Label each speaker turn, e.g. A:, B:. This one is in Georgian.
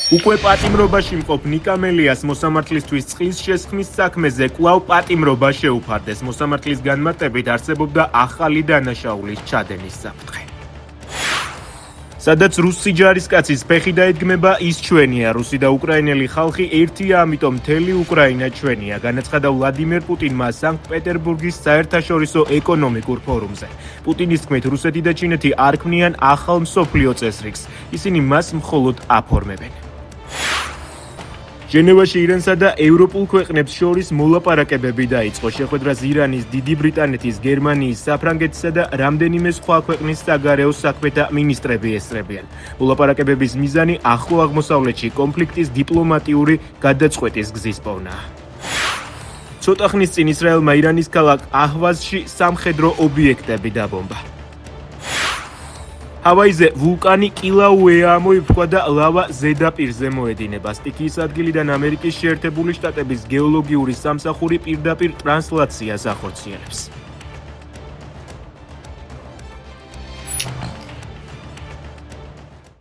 A: უკვე პატიმრობაში მყოფ ნიკამელიას მოსამართლისთვის წყლის შესხმის საქმეზე კვლავ პატიმრობა შეუფარდეს. მოსამართლის განმარტებით არსებობდა ახალი დანაშაულის ჩადენის საფრთხე. სადაც რუსი ჯარისკაცის ფეხი დაედგმება, ის ჩვენია. რუსი და უკრაინელი ხალხი ერთია, ამიტომ მთელი უკრაინა ჩვენია, განაცხადა ვლადიმერ პუტინმა სანქტ-პეტერბურგის საერთაშორისო ეკონომიკურ ფორუმზე. პუტინის თქმით, რუსეთი და ჩინეთი არ ქმნიან ახალ მსოფლიო წესრიგს. ისინი მას მხოლოდ აფორმებენ. ჟენევაში ირანსა და ევროპულ ქვეყნებს შორის მოლაპარაკებები დაიწყო. შეხვედრას ირანის, დიდი ბრიტანეთის, გერმანიის, საფრანგეთისა და რამდენიმე სხვა ქვეყნის საგარეო საქმეთა მინისტრები ესწრებიან. მოლაპარაკებების მიზანი ახლო აღმოსავლეთში კონფლიქტის დიპლომატიური გადაწყვეტის გზის პოვნაა. ცოტა ხნის წინ ისრაელმა ირანის ქალაქ აჰვაზში სამხედრო ობიექტები დაბომბა. ჰავაიზე ვულკანი კილაუეა მოიფრქვა და ლავა ზედაპირზე მოედინება. სტიქიის ადგილიდან ამერიკის შეერთებული შტატების გეოლოგიური სამსახური პირდაპირ ტრანსლაციას ახორციელებს.